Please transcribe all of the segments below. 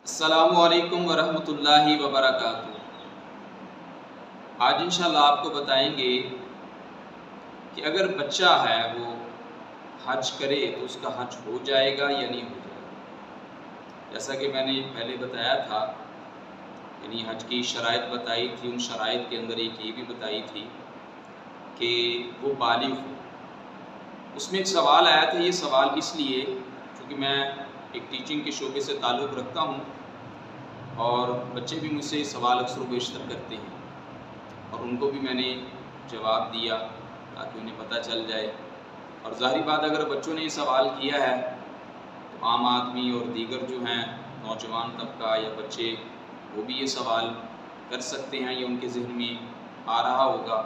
السلام علیکم ورحمۃ اللہ وبرکاتہ۔ آج انشاءاللہ آپ کو بتائیں گے کہ اگر بچہ ہے وہ حج کرے تو اس کا حج ہو جائے گا یا نہیں ہو جائے گا۔ جیسا کہ میں نے پہلے بتایا تھا، یعنی حج کی شرائط بتائی تھی، ان شرائط کے اندر ایک یہ بھی بتائی تھی کہ وہ بالغ ہو۔ اس میں ایک سوال آیا تھا، یہ سوال اس لیے چونکہ میں ایک ٹیچنگ کے شعبے سے تعلق رکھتا ہوں اور بچے بھی مجھ سے یہ سوال اکثر و بیشتر کرتے ہیں، اور ان کو بھی میں نے جواب دیا تاکہ انہیں پتہ چل جائے۔ اور ظاہری بات، اگر بچوں نے یہ سوال کیا ہے تو عام آدمی اور دیگر جو ہیں نوجوان طبقہ یا بچے، وہ بھی یہ سوال کر سکتے ہیں یا ان کے ذہن میں آ رہا ہوگا۔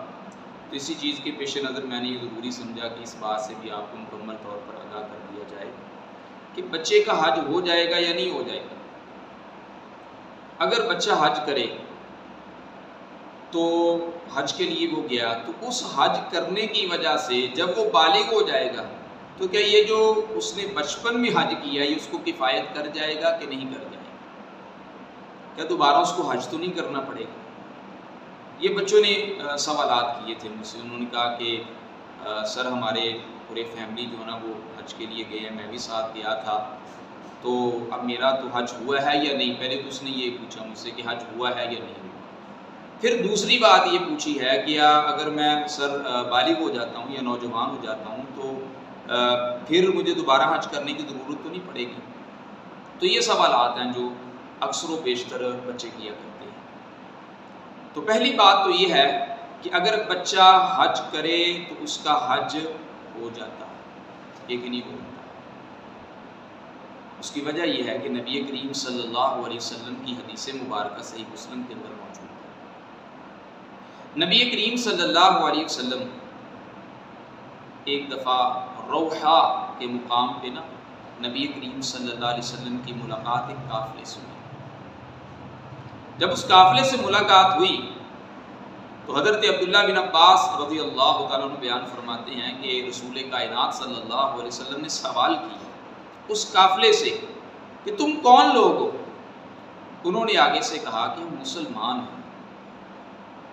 تو اسی چیز کے پیش نظر میں نے یہ ضروری سمجھا کہ اس بات سے بھی آپ کو مکمل طور پر آگاہ کر دیا جائے کہ بچے کا حج ہو جائے گا یا نہیں ہو جائے گا۔ اگر بچہ حج کرے تو حج کے لیے وہ گیا، تو اس حج کرنے کی وجہ سے جب وہ بالغ ہو جائے گا تو کیا یہ جو اس نے بچپن میں حج کیا یہ اس کو کفایت کر جائے گا کہ نہیں کر جائے گا؟ کیا دوبارہ اس کو حج تو نہیں کرنا پڑے گا؟ یہ بچوں نے سوالات کیے تھے مجھ سے۔ انہوں نے کہا کہ سر ہمارے پورے فیملی جو ہے نا وہ حج کے لیے گئے ہیں، میں بھی ساتھ گیا تھا، تو اب میرا تو حج ہوا ہے یا نہیں؟ پہلے تو اس نے یہ پوچھا مجھ سے کہ حج ہوا ہے یا نہیں ہوا۔ پھر دوسری بات یہ پوچھی ہے کہ اگر میں سر بالغ ہو جاتا ہوں یا نوجوان ہو جاتا ہوں تو پھر مجھے دوبارہ حج کرنے کی ضرورت تو نہیں پڑے گی؟ تو یہ سوالات ہیں جو اکثر و بیشتر بچے کیا کرتے ہیں۔ تو پہلی بات تو یہ ہے کہ اگر بچہ حج کرے تو اس کا حج ہو جاتا ہے، یہ کہ نہیں ہو جاتا۔ اس کی وجہ یہ ہے کہ نبی کریم صلی اللہ علیہ وسلم کی حدیث مبارکہ صحیح مسلم کے اندر موجود ہے۔ نبی کریم صلی اللہ علیہ وسلم ایک دفعہ روحا کے مقام پہ نا نبی کریم صلی اللہ علیہ وسلم کی ملاقات ایک قافلے سے ہوئی۔ جب اس قافلے سے ملاقات ہوئی تو حضرت عبداللہ بن عباس رضی اللہ تعالیٰ عنہ بیان فرماتے ہیں کہ رسول کائنات صلی اللہ علیہ وسلم نے سوال کیا اس قافلے سے کہ تم کون لوگ ہو؟ انہوں نے آگے سے کہا کہ ہم مسلمان ہیں۔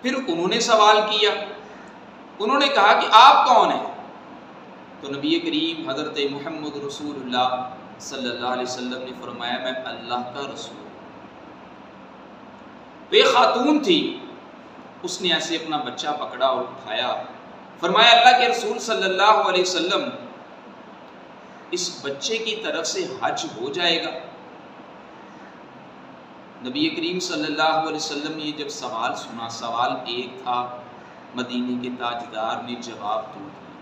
پھر انہوں نے سوال کیا، انہوں نے کہا کہ آپ کون ہیں؟ تو نبی کریم حضرت محمد رسول اللہ صلی اللہ علیہ وسلم نے فرمایا میں اللہ کا رسول ہوں۔ تو ایک خاتون تھی، اس نے ایسے اپنا بچہ پکڑا اور اٹھایا، فرمایا اللہ کے رسول صلی اللہ علیہ وسلم اس بچے کی طرف سے حج ہو جائے گا؟ نبی کریم صلی اللہ علیہ وسلم نے جب سوال سنا، سوال ایک تھا، مدینے کے تاجدار نے جواب دو دیا۔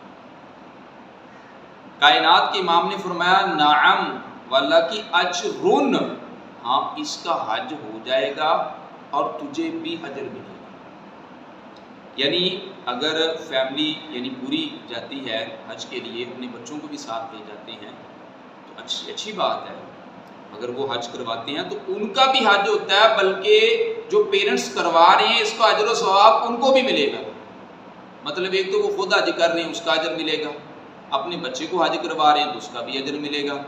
کائنات کے امام نے فرمایا نعم واللہ اجرن، ہاں اس کا حج ہو جائے گا اور تجھے بھی اجر ملے گا۔ یعنی اگر فیملی یعنی پوری جاتی ہے حج کے لیے، اپنے بچوں کو بھی ساتھ لے جاتے ہیں تو اچھی بات ہے۔ اگر وہ حج کرواتے ہیں تو ان کا بھی حج ہوتا ہے، بلکہ جو پیرنٹس کروا رہے ہیں اس کا اجر و ثواب ان کو بھی ملے گا۔ مطلب ایک تو وہ خود حج کر رہے ہیں اس کا اجر ملے گا، اپنے بچے کو حج کروا رہے ہیں تو اس کا بھی اجر ملے گا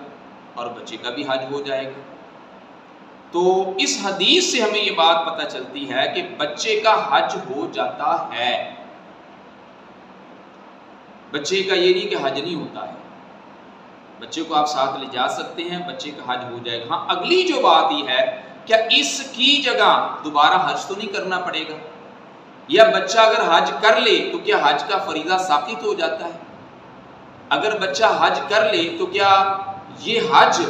اور بچے کا بھی حج ہو جائے گا۔ تو اس حدیث سے ہمیں یہ بات پتہ چلتی ہے کہ بچے کا حج ہو جاتا ہے۔ بچے کا یہ نہیں کہ حج نہیں ہوتا ہے، بچے کو آپ ساتھ لے جا سکتے ہیں، بچے کا حج ہو جائے گا۔ ہاں اگلی جو بات یہ ہے کیا اس کی جگہ دوبارہ حج تو نہیں کرنا پڑے گا؟ یا بچہ اگر حج کر لے تو کیا حج کا فریضہ ساقط ہو جاتا ہے؟ اگر بچہ حج کر لے تو کیا یہ حج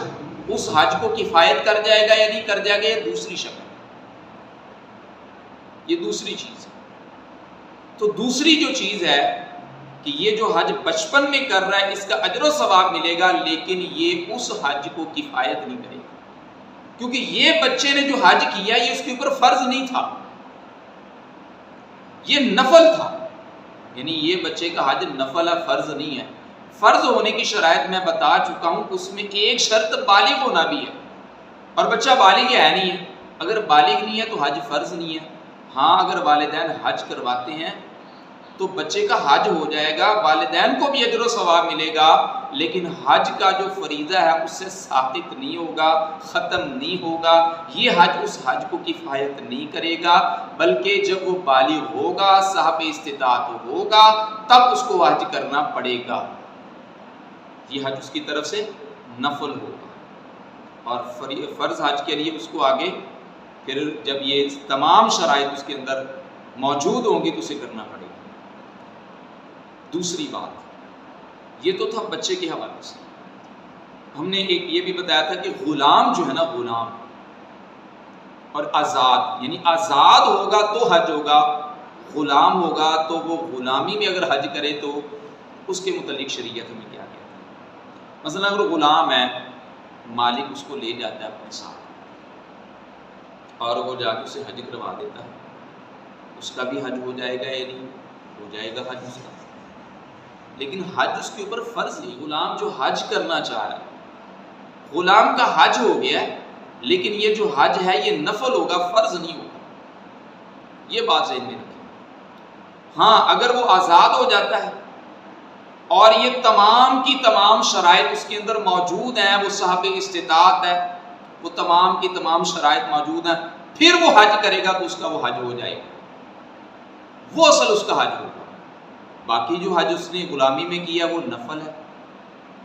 اس حج کو کفایت کر جائے گا یا نہیں کر جائے گا؟ یہ دوسری شکل، یہ دوسری چیز ہے۔ تو دوسری جو چیز ہے کہ یہ جو حج بچپن میں کر رہا ہے اس کا اجر و ثواب ملے گا، لیکن یہ اس حج کو کفایت نہیں کرے گا، کیونکہ یہ بچے نے جو حج کیا یہ اس کے اوپر فرض نہیں تھا، یہ نفل تھا۔ یعنی یہ بچے کا حج نفل ہے، فرض نہیں ہے۔ فرض ہونے کی شرائط میں بتا چکا ہوں، اس میں ایک شرط بالغ ہونا بھی ہے، اور بچہ بالغ ہے نہیں ہے۔ اگر بالغ نہیں ہے تو حج فرض نہیں ہے۔ ہاں اگر والدین حج کرواتے ہیں تو بچے کا حج ہو جائے گا، والدین کو بھی اجر و ثواب ملے گا، لیکن حج کا جو فریضہ ہے اس سے ساقط نہیں ہوگا، ختم نہیں ہوگا، یہ حج اس حج کو کفایت نہیں کرے گا، بلکہ جب وہ بالغ ہوگا، صاحب استطاعت ہوگا، تب اس کو حج کرنا پڑے گا۔ یہ حج اس کی طرف سے نفل ہوگا، اور فرض حج کے لیے اس کو آگے پھر جب یہ تمام شرائط اس کے اندر موجود ہوں گی تو اسے کرنا پڑے گا۔ دوسری بات، یہ تو تھا بچے کے حوالے سے، ہم نے ایک یہ بھی بتایا تھا کہ غلام جو ہے نا، غلام اور آزاد، یعنی آزاد ہوگا تو حج ہوگا، غلام ہوگا تو وہ غلامی میں اگر حج کرے تو اس کے متعلق شریعت ہمیں کیا کہتی ہے۔ مثلا اگر غلام ہے، مالک اس کو لے جاتا ہے اپنے ساتھ اور وہ جا کے اسے حج کروا دیتا ہے، اس کا بھی حج ہو جائے گا یا نہیں؟ ہو جائے گا حج اس کا، لیکن حج اس کے اوپر فرض نہیں۔ غلام جو حج کرنا چاہ رہا ہے، غلام کا حج ہو گیا ہے، لیکن یہ جو حج ہے یہ نفل ہوگا، فرض نہیں ہوگا، یہ بات ذہن میں رکھیں۔ ہاں اگر وہ آزاد ہو جاتا ہے اور یہ تمام کی تمام شرائط اس کے اندر موجود ہیں، وہ صاحب استطاعت ہے، وہ تمام کی تمام شرائط موجود ہیں، پھر وہ حج کرے گا تو اس کا وہ حج ہو جائے گا، وہ اصل اس کا حج ہوگا۔ باقی جو حج اس نے غلامی میں کیا وہ نفل ہے،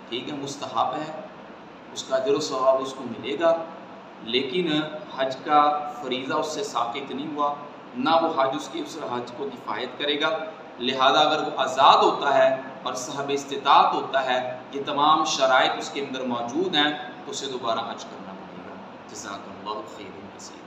ٹھیک ہے، مستحب ہے، اس کا اجر و ثواب اس کو ملے گا، لیکن حج کا فریضہ اس سے ساقط نہیں ہوا، نہ وہ حج اس حج کو کفایت کرے گا۔ لہذا اگر وہ آزاد ہوتا ہے اور صاحب استطاعت ہوتا ہے، یہ تمام شرائط اس کے اندر موجود ہیں، تو اسے دوبارہ حج کرنا پڑے گا۔ جزاک اللہ خیر کثیر۔